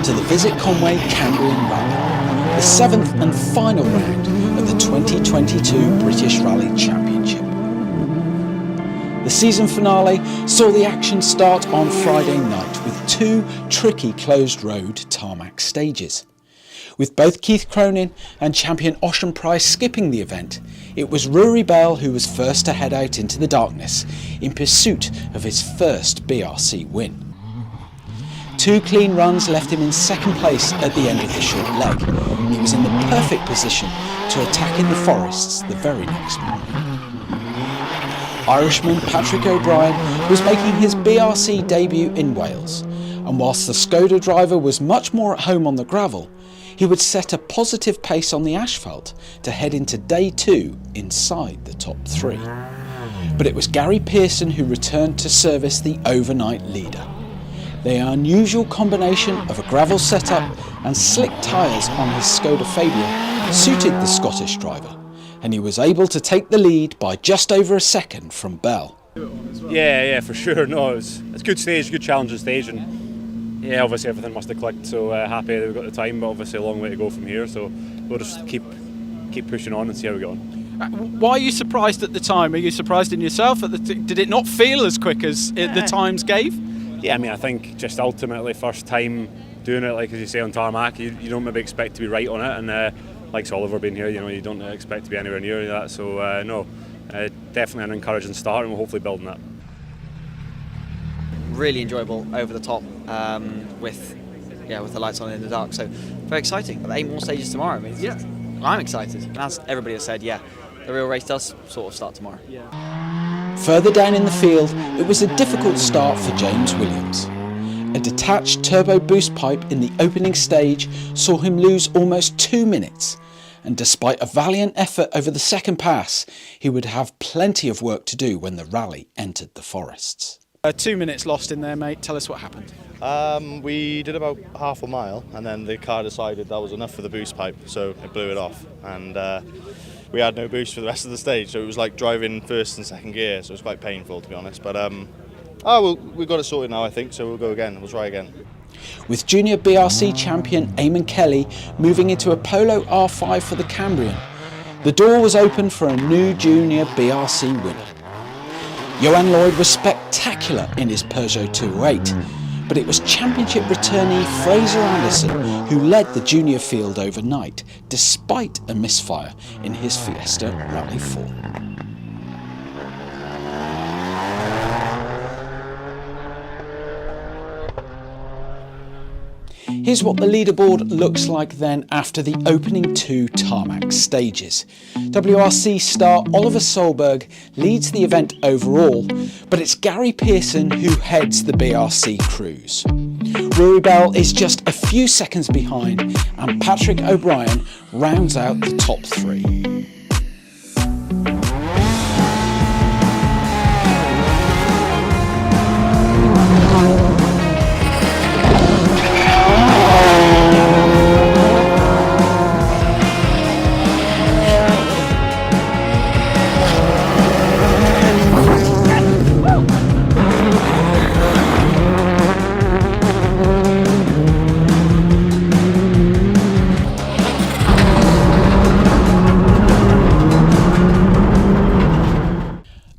to the Visit Conwy Cambrian Rally, the 7th and final round of the 2022 British Rally Championship. The season finale saw the action start on Friday night with two tricky closed road tarmac stages. With both Keith Cronin and champion Ocean Price skipping the event, it was Rory Bell who was first to head out into the darkness in pursuit of his first BRC win. Two clean runs left him in second place at the end of the short leg. He was in the perfect position to attack in the forests the very next morning. Irishman Patrick O'Brien was making his BRC debut in Wales, and whilst the Skoda driver was much more at home on the gravel, he would set a positive pace on the asphalt to head into day two inside the top three. But it was Gary Pearson who returned to service the overnight leader. The unusual combination of a gravel setup and slick tyres on his Skoda Fabia suited the Scottish driver, and he was able to take the lead by just over a second from Bell. Yeah, for sure. No, it's a good stage, good challenging stage, and yeah, obviously everything must have clicked. So happy that we've got the time, but obviously a long way to go from here. So we'll just keep pushing on and see how we go on. Why are you surprised at the time? Are you surprised in yourself? Did it not feel as quick as the times gave? Yeah, I mean, I think just ultimately first time doing it, like as you say, on tarmac, you don't maybe expect to be right on it, and like Oliver being here, you don't expect to be anywhere near that. So no, definitely an encouraging start, and we'll hopefully build on that. Really enjoyable, over the top, with the lights on in the dark. So very exciting. 8 more stages tomorrow. I mean, I'm excited. And as everybody has said, the real race does sort of start tomorrow. Further down in the field, it was a difficult start for James Williams. A detached turbo boost pipe in the opening stage saw him lose almost 2 minutes, and despite a valiant effort over the second pass, he would have plenty of work to do when the rally entered the forests. 2 minutes lost in there, mate. Tell us what happened. We did about half a mile, and then the car decided that was enough for the boost pipe, so it blew it off, and we had no boost for the rest of the stage, so it was like driving first and second gear, so it was quite painful, to be honest. But we've got it sorted now, I think, so we'll go again. We'll try again. With junior BRC champion Eamon Kelly moving into a Polo R5 for the Cambrian, the door was open for a new junior BRC winner. Johan Lloyd was spectacular in his Peugeot 208, but it was championship returnee Fraser Anderson who led the junior field overnight, despite a misfire in his Fiesta Rally 4. Here's what the leaderboard looks like then after the opening 2 tarmac stages. WRC star Oliver Solberg leads the event overall, but it's Gary Pearson who heads the BRC crews. Rory Bell is just a few seconds behind, and Patrick O'Brien rounds out the top 3.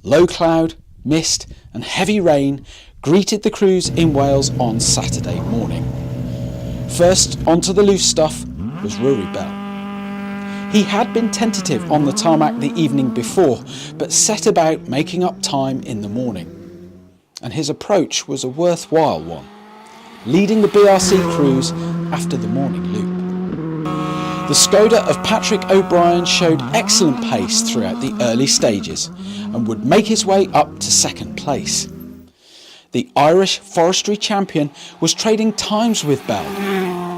Low cloud, mist and heavy rain greeted the crews in Wales on Saturday morning. First onto the loose stuff was Rory Bell. He had been tentative on the tarmac the evening before, but set about making up time in the morning. And his approach was a worthwhile one, leading the BRC crews after the morning loop. The Skoda of Patrick O'Brien showed excellent pace throughout the early stages and would make his way up to second place. The Irish forestry champion was trading times with Bell,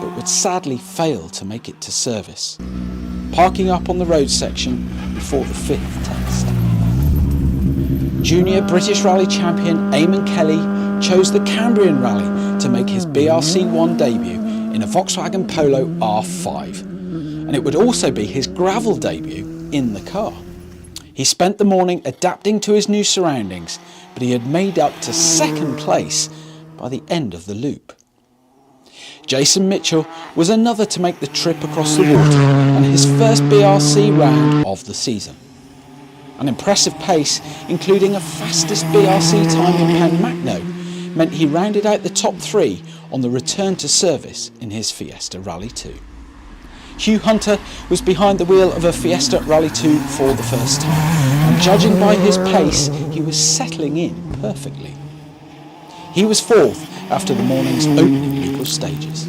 but would sadly fail to make it to service, parking up on the road section before the 5th test. Junior British Rally champion Eamon Kelly chose the Cambrian Rally to make his BRC1 debut in a Volkswagen Polo R5, and it would also be his gravel debut in the car. He spent the morning adapting to his new surroundings, but he had made up to second place by the end of the loop. Jason Mitchell was another to make the trip across the water and his first BRC round of the season. An impressive pace, including a fastest BRC time in Penmacno, meant he rounded out the top 3 on the return to service in his Fiesta Rally 2. Hugh Hunter was behind the wheel of a Fiesta Rally 2 for the first time, and judging by his pace, he was settling in perfectly. He was 4th after the morning's opening loop of stages.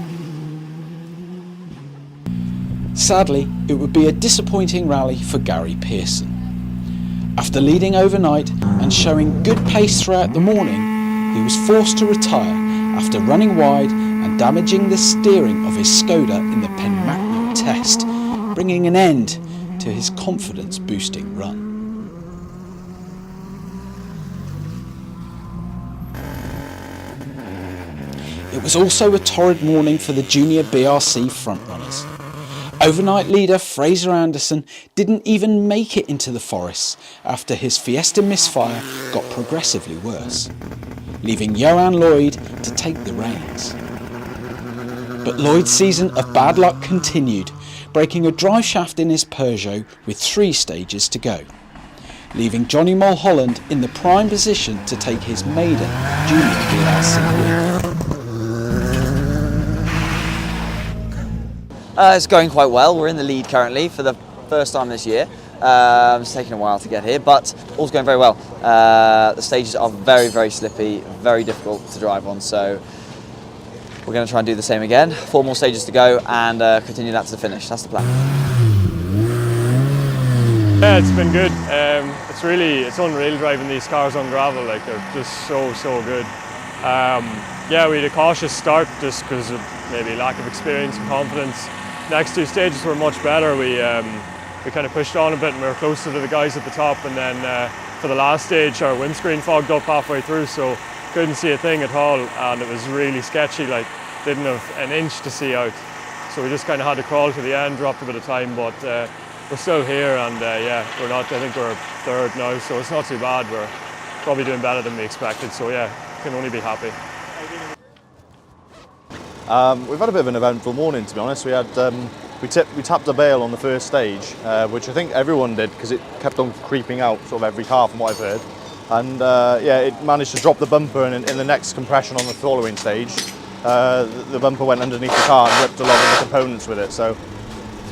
Sadly, it would be a disappointing rally for Gary Pearson. After leading overnight and showing good pace throughout the morning, he was forced to retire after running wide and damaging the steering of his Skoda in the Penmacno test, bringing an end to his confidence-boosting run. It was also a torrid morning for the junior BRC frontrunners. Overnight leader Fraser Anderson didn't even make it into the forests after his Fiesta misfire got progressively worse, leaving Johan Lloyd to take the reins. But Lloyd's season of bad luck continued, breaking a drive shaft in his Peugeot with 3 stages to go, leaving Johnny Mulholland in the prime position to take his maiden junior BRC win. It's going quite well. We're in the lead currently for the first time this year. It's taken a while to get here, but all's going very well. The stages are very, very slippy, very difficult to drive on, so we're going to try and do the same again. 4 more stages to go and continue that to the finish. That's the plan. Yeah, it's been good. It's unreal driving these cars on gravel. Like, they're just so good. Yeah, we had a cautious start just because of maybe lack of experience and confidence. Next 2 stages were much better. We kind of pushed on a bit and we were closer to the guys at the top, and then for the last stage our windscreen fogged up halfway through, so couldn't see a thing at all, and it was really sketchy, like didn't have an inch to see out. So we just kind of had to crawl to the end, dropped a bit of time, but we're still here, and yeah, I think we're 3rd now, so it's not too bad. We're probably doing better than we expected, so yeah, can only be happy. We've had a bit of an eventful morning, to be honest. We had we tapped a bail on the first stage, which I think everyone did because it kept on creeping out sort of every car from what I've heard. And yeah, it managed to drop the bumper, and in the next compression on the following stage, the bumper went underneath the car and ripped a lot of the components with it. So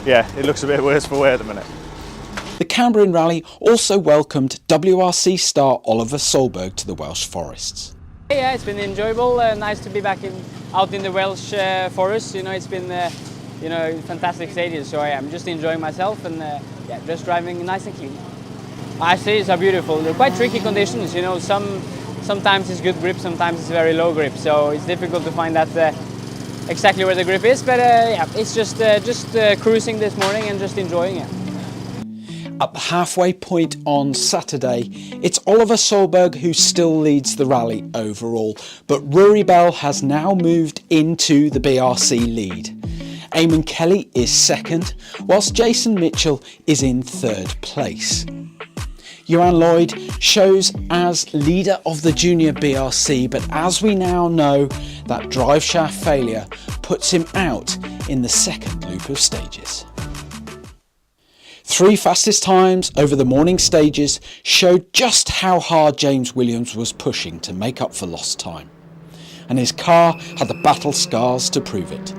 yeah, it looks a bit worse for wear at the minute. The Cambrian Rally also welcomed WRC star Oliver Solberg to the Welsh forests. Yeah, it's been enjoyable. Nice to be back out in the Welsh forest. You know, it's been fantastic stages. So I'm just enjoying myself and yeah, just driving nice and clean. I say it's beautiful. They're quite tricky conditions. You know, sometimes it's good grip, sometimes it's very low grip. So it's difficult to find that exactly where the grip is. But yeah, it's just cruising this morning and just enjoying it. At the halfway point on Saturday, it's Oliver Solberg who still leads the rally overall, but Rory Bell has now moved into the BRC lead. Eamon Kelly is 2nd, whilst Jason Mitchell is in 3rd place. Johan Lloyd shows as leader of the junior BRC, but as we now know, that drive shaft failure puts him out in the 2nd loop of stages. 3 fastest times over the morning stages showed just how hard James Williams was pushing to make up for lost time, and his car had the battle scars to prove it.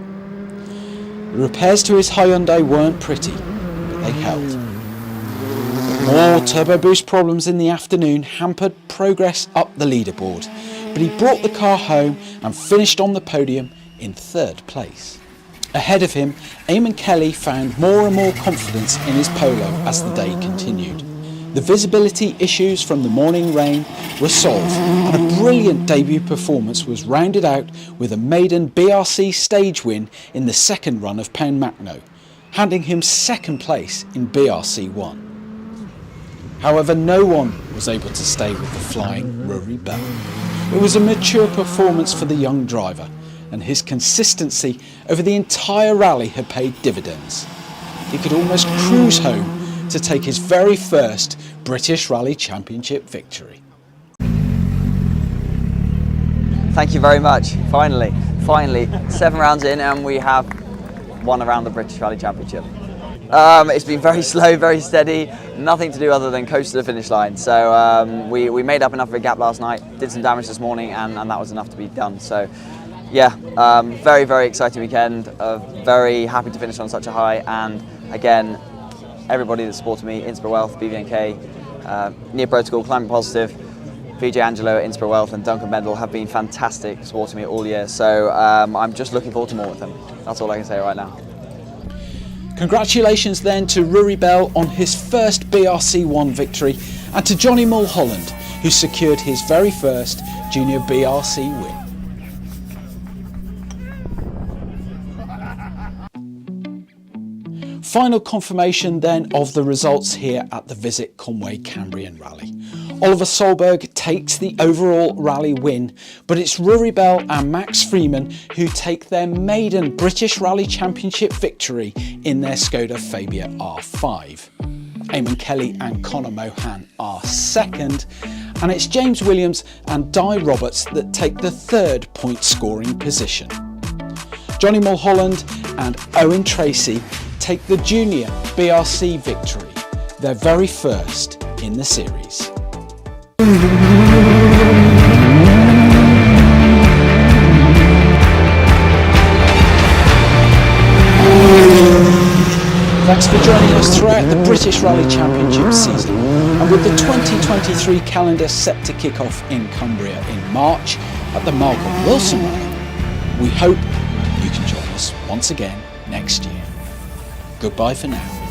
The repairs to his Hyundai weren't pretty, but they held. More turbo boost problems in the afternoon hampered progress up the leaderboard, but he brought the car home and finished on the podium in 3rd place. Ahead of him, Eamon Kelly found more and more confidence in his Polo as the day continued. The visibility issues from the morning rain were solved, and a brilliant debut performance was rounded out with a maiden BRC stage win in the 2nd run of Penmacno, handing him 2nd place in BRC 1. However, no one was able to stay with the flying Rory Bell. It was a mature performance for the young driver, and his consistency over the entire rally had paid dividends. He could almost cruise home to take his very first British Rally Championship victory. Thank you very much, finally. Finally, 7 rounds in and we have won around the British Rally Championship. It's been very slow, very steady, nothing to do other than coast to the finish line. So we made up enough of a gap last night, did some damage this morning, and that was enough to be done. So yeah, very, very exciting weekend. Very happy to finish on such a high, and again, everybody that supported me, Inspira Wealth, BVNK, Near Protocol, Climbing Positive, VJ Angelo, Inspira Wealth and Duncan Bendel have been fantastic supporting me all year. So I'm just looking forward to more with them. That's all I can say right now. Congratulations then to Rory Bell on his first BRC1 victory, and to Johnny Mulholland, who secured his very first junior BRC win. Final confirmation then of the results here at the Visit Conwy Cambrian Rally. Oliver Solberg takes the overall rally win, but it's Rory Bell and Max Freeman who take their maiden British Rally Championship victory in their Skoda Fabia R5. Eamon Kelly and Conor Mohan are second, and it's James Williams and Di Roberts that take the third point scoring position. Johnny Mulholland and Owen Tracy take the junior BRC victory, their very first in the series. Thanks for joining us throughout the British Rally Championship season, and with the 2023 calendar set to kick off in Cumbria in March at the Malcolm Wilson Rally, we hope you can join us once again next year. Goodbye for now.